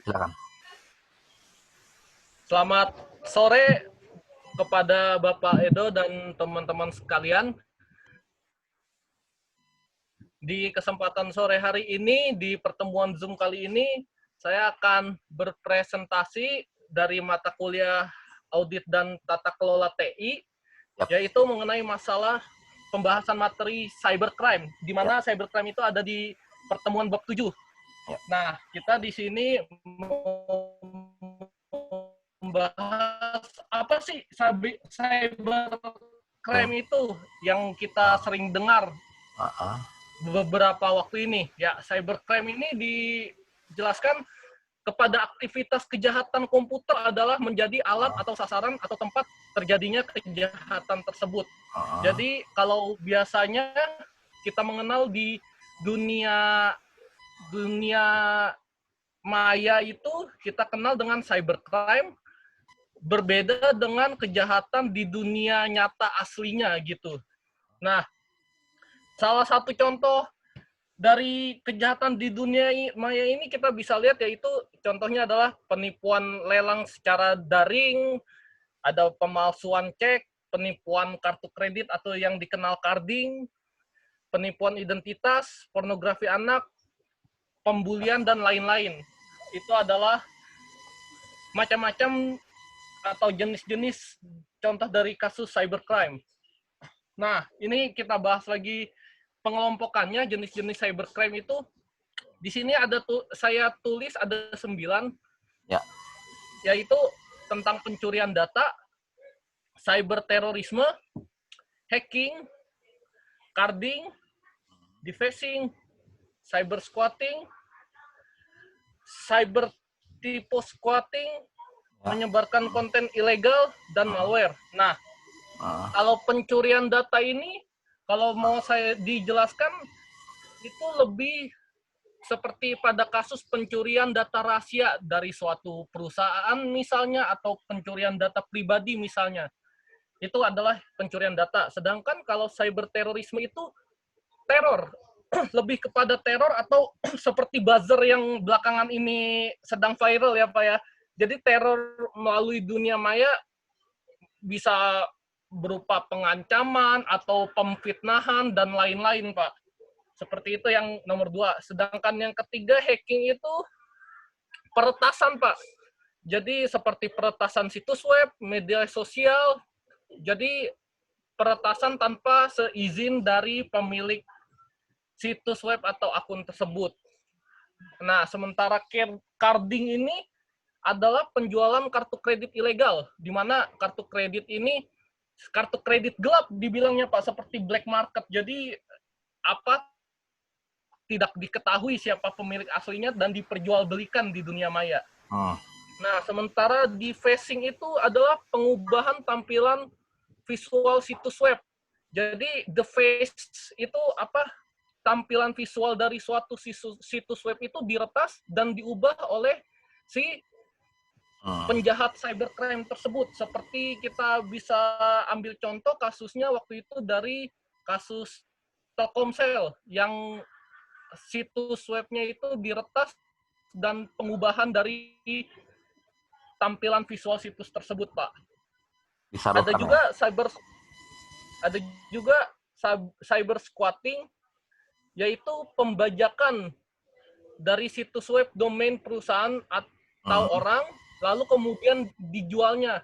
Silakan. Selamat sore kepada Bapak Edo dan teman-teman sekalian. Di kesempatan sore hari ini, di pertemuan Zoom kali ini, saya akan berpresentasi dari mata kuliah Audit dan Tata Kelola TI, Yap, yaitu mengenai masalah pembahasan materi cybercrime, di yap, mana cybercrime itu ada di pertemuan bab 7. yap. Nah, kita di sini membahas apa sih Oke. cybercrime itu yang kita Ah, sering dengar ah, ah. beberapa waktu ini. Ya, cybercrime ini dijelaskan kepada aktivitas kejahatan komputer adalah menjadi alat Ah, atau sasaran atau tempat terjadinya kejahatan tersebut. ah. Jadi, kalau biasanya kita mengenal di dunia dunia maya itu kita kenal dengan cybercrime, berbeda dengan kejahatan di dunia nyata aslinya gitu. Nah, salah satu contoh dari kejahatan di dunia maya ini kita bisa lihat, yaitu contohnya adalah penipuan lelang secara daring, ada pemalsuan cek, penipuan kartu kredit atau yang dikenal carding, penipuan identitas, pornografi anak, pembulian, dan lain-lain. Itu adalah macam-macam atau jenis-jenis contoh dari kasus cybercrime. Nah, ini kita bahas lagi pengelompokannya, jenis-jenis cybercrime itu. Di sini saya tulis ada 9, Ya, yaitu tentang pencurian data, cyber terorisme, hacking, carding, defacing, cyber squatting, cyber typo squatting, ya. menyebarkan konten ilegal, dan Ah, malware. Nah, ah, kalau pencurian data ini, kalau mau saya dijelaskan, itu lebih seperti pada kasus pencurian data rahasia dari suatu perusahaan misalnya, atau pencurian data pribadi misalnya. Itu adalah pencurian data. Sedangkan kalau cyber terorisme itu teror, lebih kepada teror, atau seperti buzzer yang belakangan ini sedang viral ya Pak ya. Jadi teror melalui dunia maya bisa berupa pengancaman atau pemfitnahan dan lain-lain Pak. Seperti itu yang nomor 2. Sedangkan yang ketiga, hacking itu peretasan Pak. Jadi seperti peretasan situs web, media sosial. Jadi peretasan tanpa seizin dari pemilik situs web atau akun tersebut. Nah, sementara carding ini adalah penjualan kartu kredit ilegal, di mana kartu kredit ini kartu kredit gelap dibilangnya Pak, seperti black market. Jadi apa, tidak diketahui siapa pemilik aslinya dan diperjualbelikan di dunia maya. ah. Nah, sementara defacing itu adalah pengubahan tampilan visual situs web. Jadi deface itu apa? Tampilan visual dari suatu situs web itu diretas dan diubah oleh si Ah. penjahat cybercrime tersebut. Seperti kita bisa ambil contoh kasusnya waktu itu dari kasus Telkomsel yang situs webnya itu diretas dan pengubahan dari tampilan visual situs tersebut, Pak. Ada Disalurkan ya. juga ada juga cyber squatting, yaitu pembajakan dari situs web domain perusahaan atau Hmm, orang, lalu kemudian dijualnya.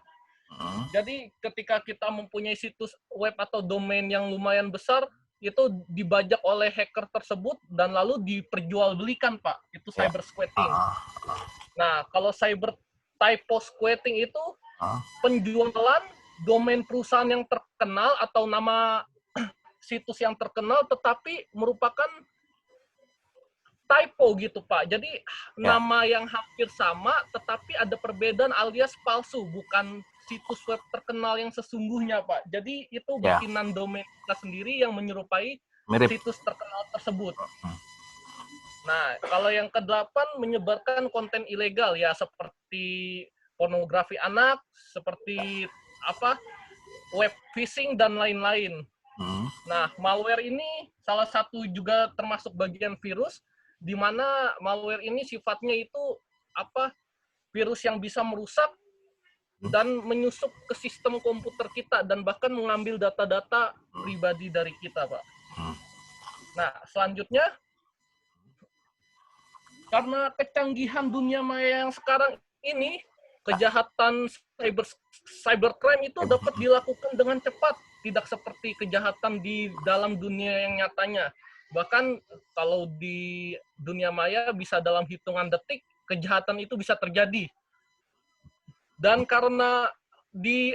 hmm. Jadi ketika kita mempunyai situs web atau domain yang lumayan besar, itu dibajak oleh hacker tersebut dan lalu diperjualbelikan, Pak. Itu Ya. cyber squatting. Ah, Nah, kalau cyber typo squatting itu ah. penjualan domain perusahaan yang terkenal atau nama situs yang terkenal, tetapi merupakan typo gitu Pak. Jadi Ya. nama yang hampir sama, tetapi ada perbedaan alias palsu, bukan situs web terkenal yang sesungguhnya Pak. Jadi itu Ya. bikinan domain kita sendiri yang menyerupai Mirip. situs terkenal tersebut. Hmm. Nah, kalau yang ke-8, menyebarkan konten ilegal ya, seperti pornografi anak, seperti apa, web phishing dan lain-lain. Hmm. Nah, malware ini salah satu juga termasuk bagian virus, di mana malware ini sifatnya itu virus yang bisa merusak dan menyusup ke sistem komputer kita dan bahkan mengambil data-data pribadi dari kita, Pak. Nah, selanjutnya karena kecanggihan dunia maya yang sekarang ini, kejahatan cybercrime itu dapat dilakukan dengan cepat, tidak seperti kejahatan di dalam dunia yang nyatanya. Bahkan kalau di dunia maya bisa dalam hitungan detik kejahatan itu bisa terjadi. Dan karena di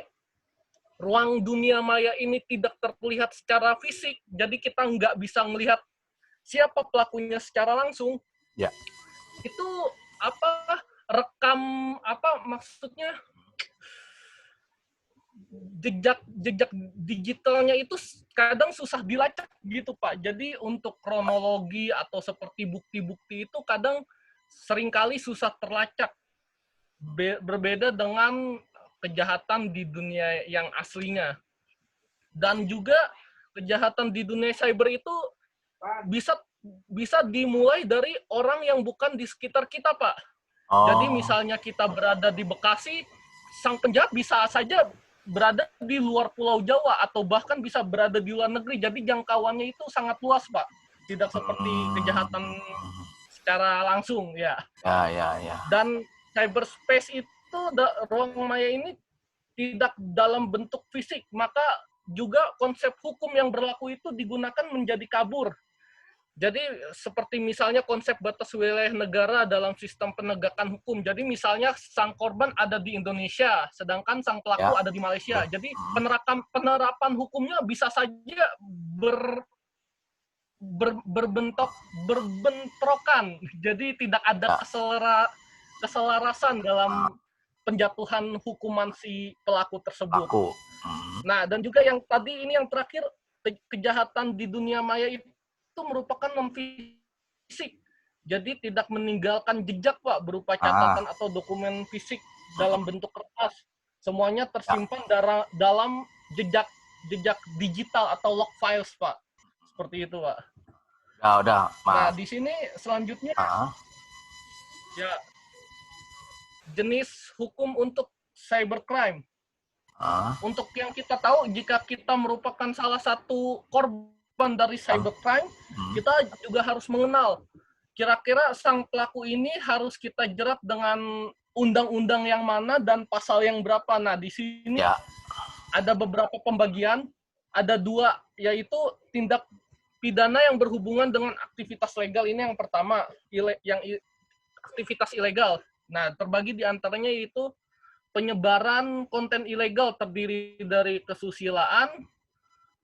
ruang dunia maya ini tidak terlihat secara fisik, jadi kita nggak bisa melihat siapa pelakunya secara langsung. Ya. Itu maksudnya jejak digitalnya itu kadang susah dilacak gitu, Pak. Jadi untuk kronologi atau seperti bukti-bukti itu kadang seringkali susah terlacak. Berbeda dengan kejahatan di dunia yang aslinya. Dan juga kejahatan di dunia cyber itu bisa dimulai dari orang yang bukan di sekitar kita, Pak. Jadi misalnya kita berada di Bekasi, sang penjahat bisa saja berada di luar Pulau Jawa atau bahkan bisa berada di luar negeri. Jadi jangkauannya itu sangat luas, Pak. Tidak seperti kejahatan secara langsung, ya. Ya. Dan cyberspace itu, ruang maya ini tidak dalam bentuk fisik, maka juga konsep hukum yang berlaku itu digunakan menjadi kabur. Jadi seperti misalnya konsep batas wilayah negara dalam sistem penegakan hukum. Jadi misalnya sang korban ada di Indonesia, sedangkan sang pelaku ada di Malaysia. Jadi penerapan hukumnya bisa saja berbentrokan. Jadi tidak ada keselarasan dalam penjatuhan hukuman si pelaku tersebut. Nah, dan juga yang tadi ini yang terakhir, kejahatan di dunia maya itu merupakan non-fisik. Jadi tidak meninggalkan jejak, Pak, berupa catatan atau dokumen fisik dalam bentuk kertas. Semuanya tersimpan dalam jejak digital atau log files, Pak. Seperti itu, Pak. Udah, Mas. Nah, di sini selanjutnya ya jenis hukum untuk cybercrime. Untuk yang kita tahu, jika kita merupakan salah satu korban dari cybercrime, kita juga harus mengenal kira-kira sang pelaku ini harus kita jerat dengan undang-undang yang mana dan pasal yang berapa. Nah, di sini ada beberapa pembagian, ada 2, yaitu tindak pidana yang berhubungan dengan aktivitas legal. Ini yang pertama, aktivitas ilegal. Nah, terbagi di antaranya yaitu penyebaran konten ilegal terdiri dari kesusilaan,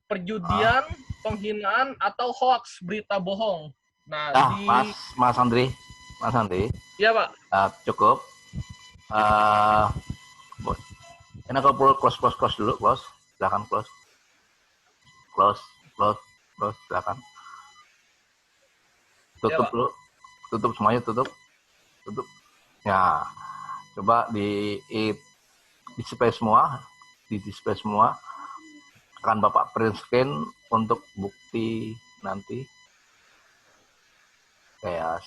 perjudian, penghinaan, atau hoax, berita bohong. Nah, Mas Andri. Iya, Pak. Cukup. Ini aku close dulu, close. Silakan close. Close, silakan. Tutup dulu. Tutup semuanya, tutup. Ya. Coba di display semua, akan Bapak print screen untuk bukti nanti. Kayak